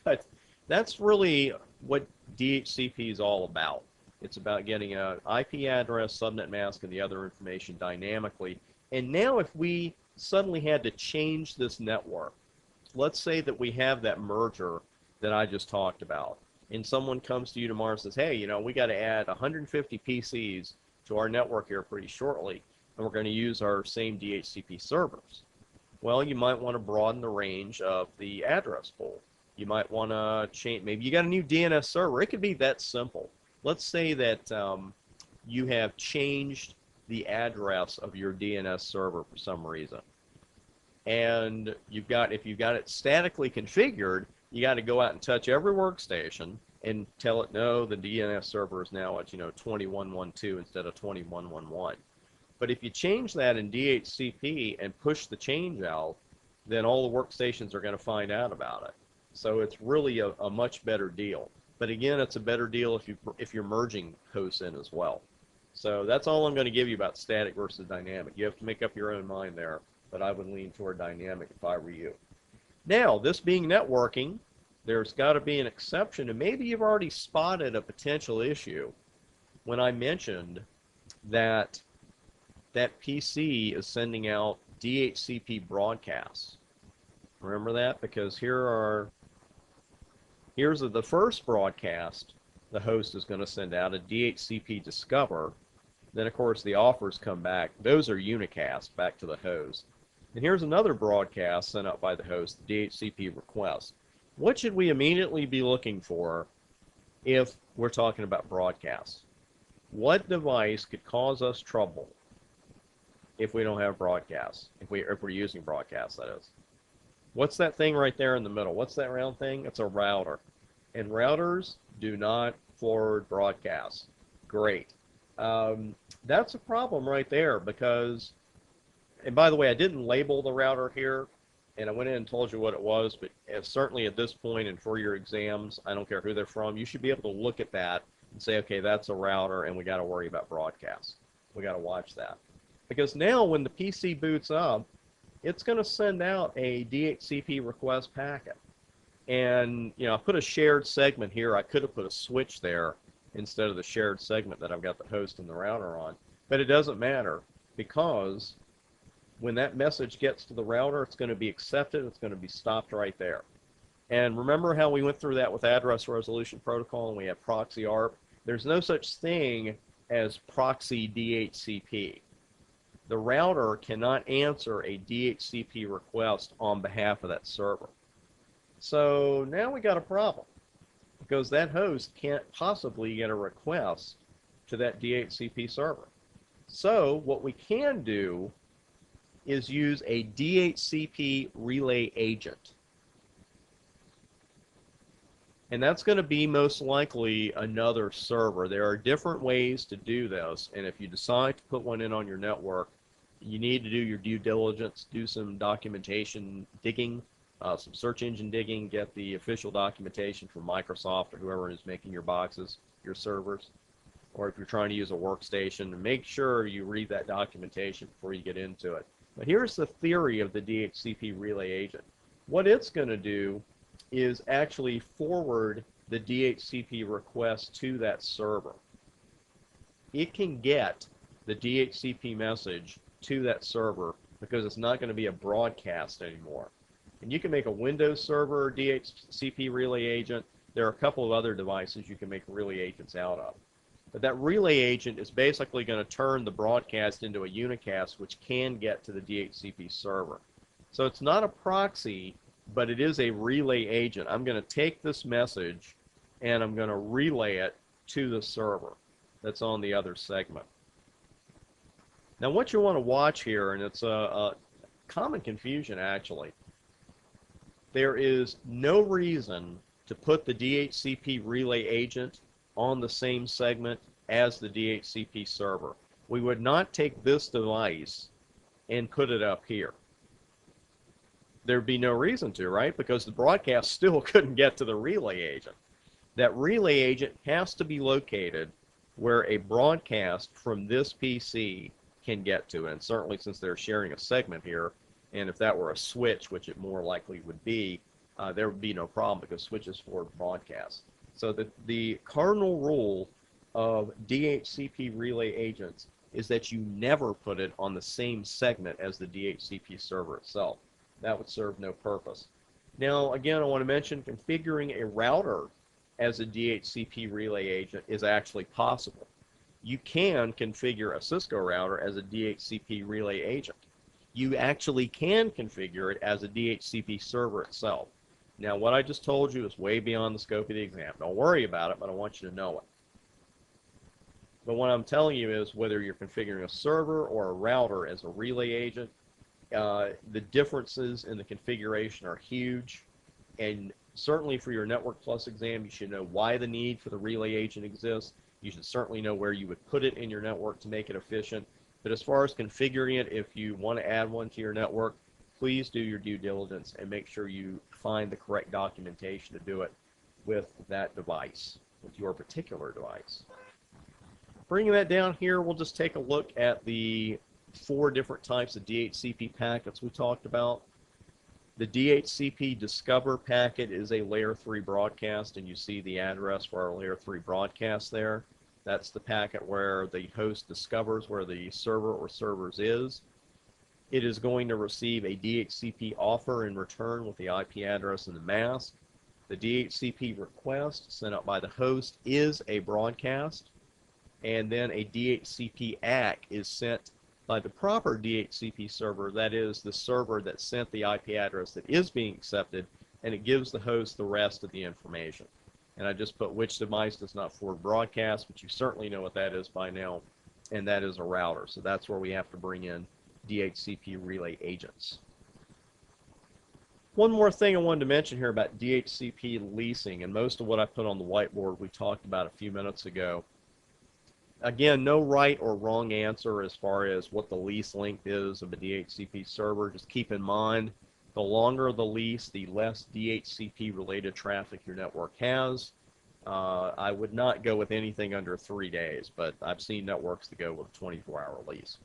But that's really what DHCP is all about. It's about getting an IP address, subnet mask, and the other information dynamically. And now if we suddenly had to change this network, let's say that we have that merger that I just talked about, and someone comes to you tomorrow and says, hey, we got to add 150 PCs to our network here pretty shortly, and we're going to use our same DHCP servers. Well, you might want to broaden the range of the address pool. You might want to change, maybe you got a new DNS server. It could be that simple. Let's say that you have changed the address of your DNS server for some reason. And if you've got it statically configured, you got to go out and touch every workstation and tell it, no, the DNS server is now at 21.12 instead of 21.11. But if you change that in DHCP and push the change out, then all the workstations are going to find out about it. So it's really a much better deal. But again, it's a better deal if you're merging hosts in as well. So that's all I'm going to give you about static versus dynamic. You have to make up your own mind there, but I would lean toward dynamic if I were you. Now, this being networking, there's got to be an exception, and maybe you've already spotted a potential issue when I mentioned that that PC is sending out DHCP broadcasts. Remember that? Because here's the first broadcast the host is going to send out, a DHCP discover. Then, of course, the offers come back. Those are unicast back to the host. And here's another broadcast sent out by the host, the DHCP request. What should we immediately be looking for if we're talking about broadcasts? What device could cause us trouble if we don't have broadcasts, if we're using broadcasts, that is? What's that thing right there in the middle? What's that round thing? It's a router. And routers do not forward broadcasts. Great. That's a problem right there because, and by the way, I didn't label the router here, and I went in and told you what it was, but certainly at this point and for your exams, I don't care who they're from, you should be able to look at that and say, okay, that's a router, and we got to worry about broadcasts. We got to watch that. Because now when the PC boots up, it's going to send out a DHCP request packet. And, you know, I put a shared segment here. I could have put a switch there instead of the shared segment that I've got the host and the router on. But it doesn't matter because when that message gets to the router, it's going to be accepted. It's going to be stopped right there. And remember how we went through that with address resolution protocol and we have proxy ARP? There's no such thing as proxy DHCP. The router cannot answer a DHCP request on behalf of that server. So now we got a problem because that host can't possibly get a request to that DHCP server. So what we can do is use a DHCP relay agent. And that's going to be most likely another server. There are different ways to do this, and if you decide to put one in on your network, you need to do your due diligence, do some documentation digging, some search engine digging, get the official documentation from Microsoft or whoever is making your boxes, your servers, or if you're trying to use a workstation, make sure you read that documentation before you get into it. But here's the theory of the DHCP relay agent. What it's going to do is actually forward the DHCP request to that server. It can get the DHCP message to that server because it's not going to be a broadcast anymore. And you can make a Windows server DHCP relay agent. There are a couple of other devices you can make relay agents out of. But that relay agent is basically going to turn the broadcast into a unicast, which can get to the DHCP server. So it's not a proxy, but it is a relay agent. I'm going to take this message and I'm going to relay it to the server that's on the other segment. Now what you want to watch here, and it's a common confusion actually, there is no reason to put the DHCP relay agent on the same segment as the DHCP server. We would not take this device and put it up here. There'd be no reason to, right? Because the broadcast still couldn't get to the relay agent. That relay agent has to be located where a broadcast from this PC can get to it. And certainly since they're sharing a segment here, and if that were a switch, which it more likely would be, there would be no problem because switches forward broadcast. So the cardinal rule of DHCP relay agents is that you never put it on the same segment as the DHCP server itself. That would serve no purpose. Now, again, I want to mention configuring a router as a DHCP relay agent is actually possible. You can configure a Cisco router as a DHCP relay agent. You actually can configure it as a DHCP server itself. Now, what I just told you is way beyond the scope of the exam. Don't worry about it, but I want you to know it. But what I'm telling you is whether you're configuring a server or a router as a relay agent, the differences in the configuration are huge. And certainly for your Network Plus exam, you should know why the need for the relay agent exists. You should certainly know where you would put it in your network to make it efficient. But as far as configuring it, if you want to add one to your network, please do your due diligence and make sure you find the correct documentation to do it. with that device, with your particular device. Bringing that down here, we'll just take a look at the 4 different types of DHCP packets we talked about. The DHCP Discover packet is a layer 3 broadcast, and you see the address for our layer 3 broadcast there. That's the packet where the host discovers where the server or servers is. It is going to receive a DHCP offer in return with the IP address and the mask. The DHCP request sent out by the host is a broadcast, and then a DHCP ACK is sent by the proper DHCP server, that is the server that sent the IP address that is being accepted, and it gives the host the rest of the information. And I just put which device does not forward broadcast, but you certainly know what that is by now, and that is a router. So that's where we have to bring in DHCP relay agents. One more thing I wanted to mention here about DHCP leasing, and most of what I put on the whiteboard we talked about a few minutes ago. Again, no right or wrong answer as far as what the lease length is of a DHCP server. Just keep in mind, the longer the lease, the less DHCP related traffic your network has. I would not go with anything under 3 days, but I've seen networks that go with a 24-hour lease.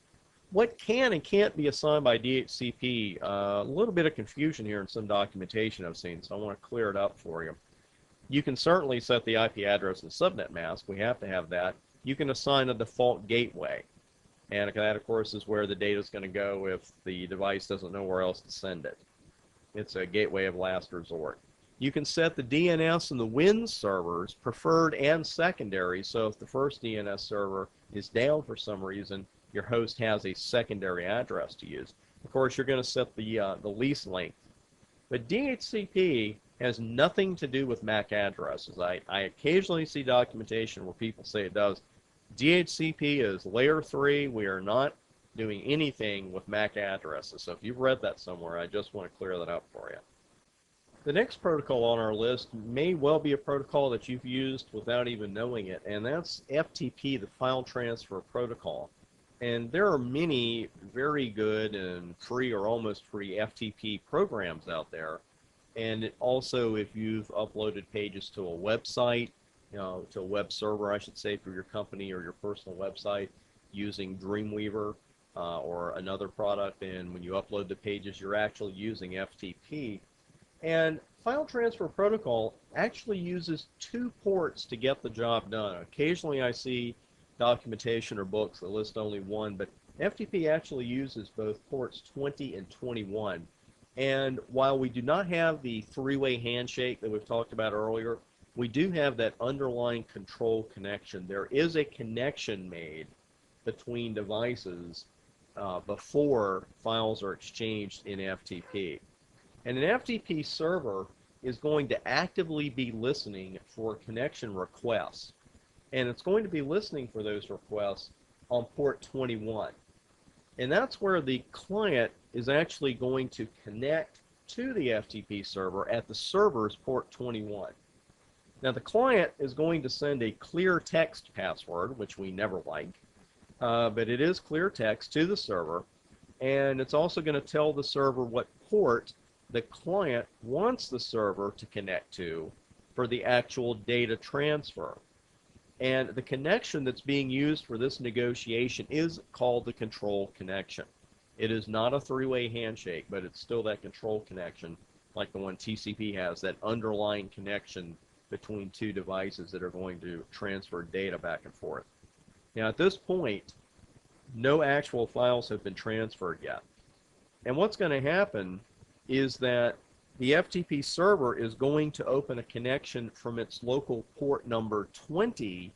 What can and can't be assigned by DHCP? A little bit of confusion here in some documentation I've seen, so I want to clear it up for you. You can certainly set the IP address and subnet mask. We have to have that. You can assign a default gateway, and that, of course, is where the data is going to go if the device doesn't know where else to send it. It's a gateway of last resort. You can set the DNS and the WIN servers, preferred and secondary, so if the first DNS server is down for some reason, your host has a secondary address to use. Of course, you're going to set the lease length. But DHCP has nothing to do with MAC addresses. I occasionally see documentation where people say it does. DHCP is layer 3. We are not doing anything with MAC addresses. So if you've read that somewhere, I just want to clear that up for you. The next protocol on our list may well be a protocol that you've used without even knowing it, and that's FTP, the File Transfer Protocol. And there are many very good and free or almost free FTP programs out there. And also, if you've uploaded pages to a website, to a web server, I should say, for your company or your personal website using Dreamweaver or another product, and when you upload the pages, you're actually using FTP. And File Transfer Protocol actually uses 2 ports to get the job done. Occasionally, I see documentation or books that list only 1, but FTP actually uses both ports 20 and 21. And while we do not have the 3-way handshake that we've talked about earlier, we do have that underlying control connection. There is a connection made between devices before files are exchanged in FTP. And an FTP server is going to actively be listening for connection requests. And it's going to be listening for those requests on port 21. And that's where the client is actually going to connect to the FTP server at the server's port 21. Now the client is going to send a clear text password, which we never like, but it is clear text to the server, and it's also going to tell the server what port the client wants the server to connect to for the actual data transfer. And the connection that's being used for this negotiation is called the control connection. It is not a 3-way handshake, but it's still that control connection, like the one TCP has, that underlying connection between 2 devices that are going to transfer data back and forth. Now at this point, no actual files have been transferred yet. And what's going to happen is that the FTP server is going to open a connection from its local port number 20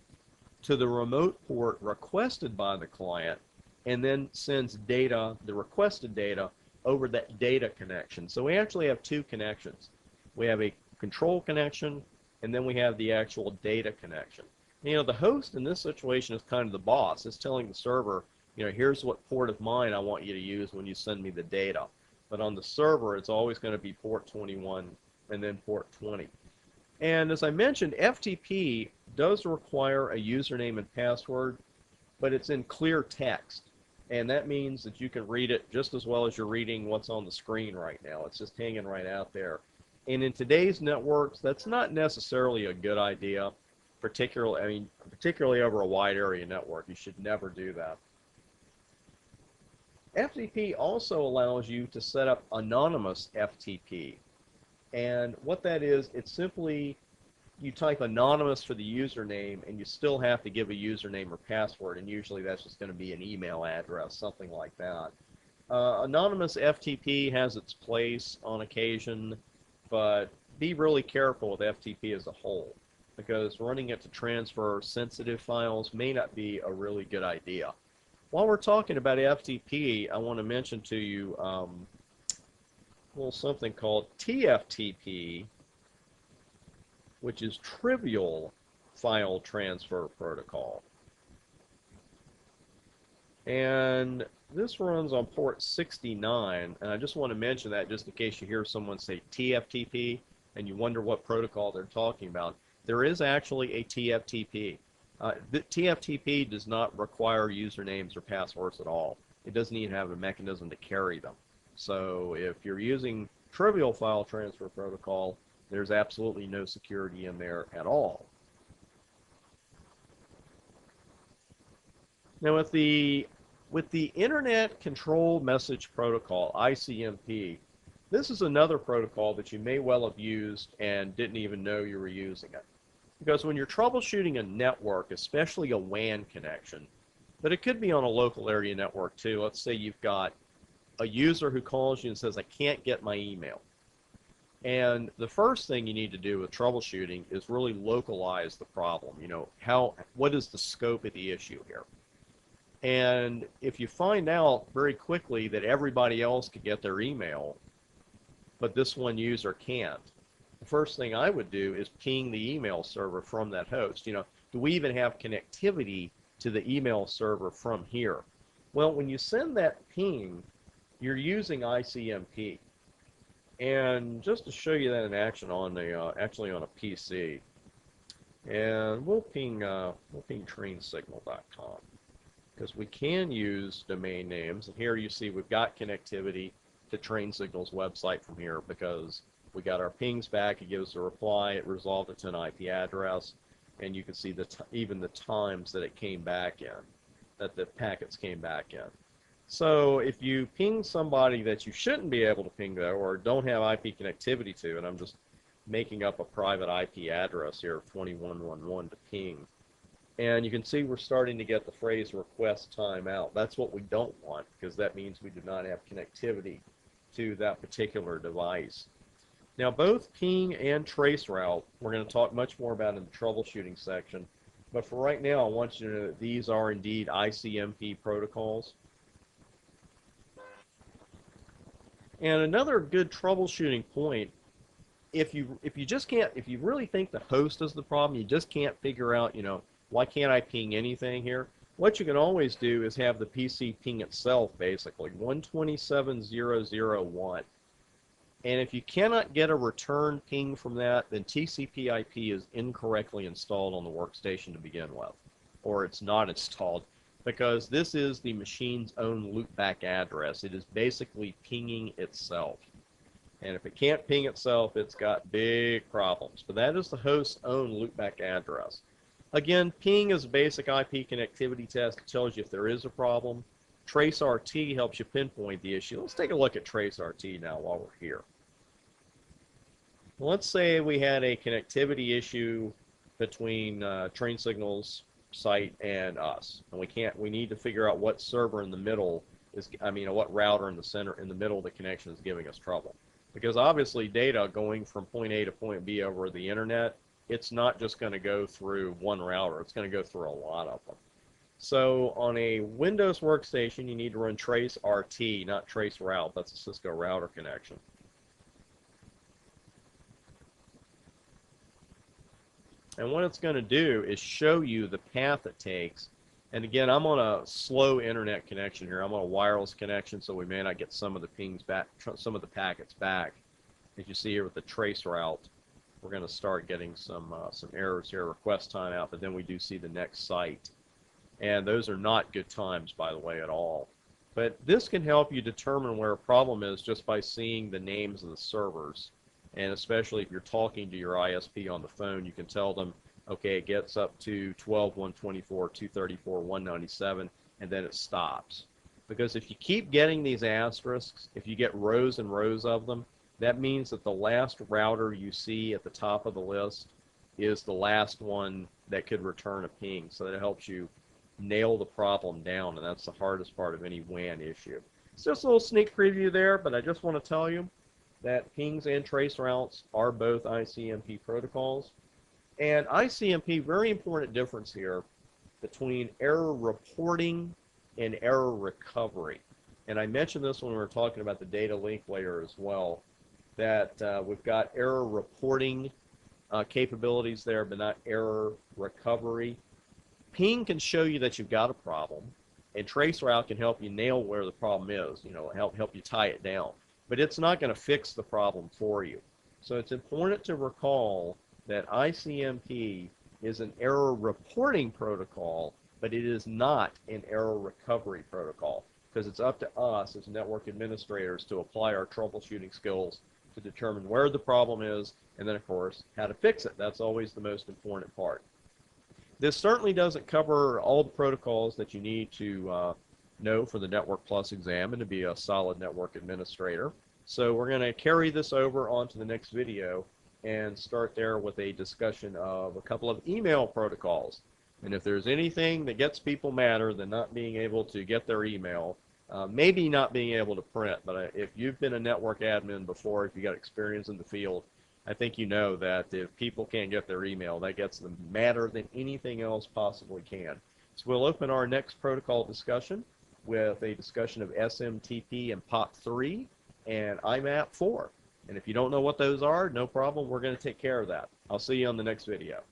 to the remote port requested by the client, and then sends data, the requested data, over that data connection. So we actually have 2 connections. We have a control connection, and then we have the actual data connection. You know, the host in this situation is kind of the boss. It's telling the server, you know, here's what port of mine I want you to use when you send me the data. But on the server, it's always going to be port 21 and then port 20. And as I mentioned, FTP does require a username and password, but it's in clear text. And that means that you can read it just as well as you're reading what's on the screen right now. It's just hanging right out there. And in today's networks, that's not necessarily a good idea, particularly over a wide area network. You should never do that. FTP also allows you to set up anonymous FTP. And what that is, it's simply you type anonymous for the username, and you still have to give a username or password, and usually that's just going to be an email address, something like that. Anonymous FTP has its place on occasion, but be really careful with FTP as a whole, because running it to transfer sensitive files may not be a really good idea. While we're talking about FTP, I want to mention to you something called TFTP, which is Trivial File Transfer Protocol. And this runs on port 69, and I just want to mention that just in case you hear someone say TFTP and you wonder what protocol they're talking about. There is actually a TFTP. The TFTP does not require usernames or passwords at all. It doesn't even have a mechanism to carry them. So if you're using Trivial File Transfer Protocol, there's absolutely no security in there at all. Now with the Internet Control Message Protocol, ICMP, this is another protocol that you may well have used and didn't even know you were using it. Because when you're troubleshooting a network, especially a WAN connection, but it could be on a local area network too. Let's say you've got a user who calls you and says, I can't get my email. And the first thing you need to do with troubleshooting is really localize the problem. You know, what is the scope of the issue here? And if you find out very quickly that everybody else can get their email, but this one user can't, the first thing I would do is ping the email server from that host. You know, do we even have connectivity to the email server from here? Well, when you send that ping, you're using ICMP. And just to show you that in action on actually on a PC, and we'll ping trainsignal.com, because we can use domain names. And here you see we've got connectivity to TrainSignal's website from here because we got our pings back. It gives a reply. It resolved it to an IP address, and you can see even the times that it came back in, that the packets came back in. So if you ping somebody that you shouldn't be able to ping to or don't have IP connectivity to, and I'm just making up a private IP address here of 2111 to ping, and you can see we're starting to get the phrase request timeout. That's what we don't want, because that means we do not have connectivity to that particular device. Now both ping and traceroute, we're going to talk much more about in the troubleshooting section, but for right now I want you to know that these are indeed ICMP protocols. And another good troubleshooting point, if you really think the host is the problem, you just can't figure out, you know, why can't I ping anything here? What you can always do is have the PC ping itself, basically 127.0.0.1. And if you cannot get a return ping from that, then TCP/IP is incorrectly installed on the workstation to begin with, or it's not installed, because this is the machine's own loopback address. It is basically pinging itself. And if it can't ping itself, it's got big problems. But that is the host's own loopback address. Again, ping is a basic IP connectivity test. It tells you if there is a problem. TraceRT helps you pinpoint the issue. Let's take a look at TraceRT now while we're here. Let's say we had a connectivity issue between TrainSignal's site and us, and we need to figure out what server in the middle is, what router in the middle of the connection is giving us trouble. Because obviously data going from point A to point B over the internet, it's not just going to go through one router, it's going to go through a lot of them. So on a Windows workstation, you need to run TraceRT, not traceroute. That's a Cisco router connection. And what it's going to do is show you the path it takes. And again, I'm on a slow internet connection here. I'm on a wireless connection, so we may not get some of the pings back, some of the packets back. As you see here with the trace route, we're going to start getting some errors here, request timeout, but then we do see the next site. And those are not good times, by the way, at all. But this can help you determine where a problem is just by seeing the names of the servers. And especially if you're talking to your ISP on the phone, you can tell them, okay, it gets up to 12, 124, 234, 197, and then it stops. Because if you keep getting these asterisks, if you get rows and rows of them, that means that the last router you see at the top of the list is the last one that could return a ping. So that helps you nail the problem down, and that's the hardest part of any WAN issue. It's just a little sneak preview there, but I just want to tell you that pings and trace routes are both ICMP protocols. And ICMP, very important difference here between error reporting and error recovery. And I mentioned this when we were talking about the data link layer as well, that we've got error reporting capabilities there, but not error recovery. Ping can show you that you've got a problem, and traceroute can help you nail where the problem is, help you tie it down. But it's not going to fix the problem for you. So it's important to recall that ICMP is an error reporting protocol, but it is not an error recovery protocol, because it's up to us as network administrators to apply our troubleshooting skills to determine where the problem is, and then, of course, how to fix it. That's always the most important part. This certainly doesn't cover all the protocols that you need to know for the Network Plus exam and to be a solid network administrator. So we're going to carry this over onto the next video and start there with a discussion of a couple of email protocols. And if there's anything that gets people madder than not being able to get their email, maybe not being able to print, but if you've been a network admin before, if you got experience in the field, I think you know that if people can't get their email, that gets them madder than anything else possibly can. So we'll open our next protocol discussion with a discussion of SMTP and POP3 and IMAP4. And if you don't know what those are, no problem, we're going to take care of that. I'll see you on the next video.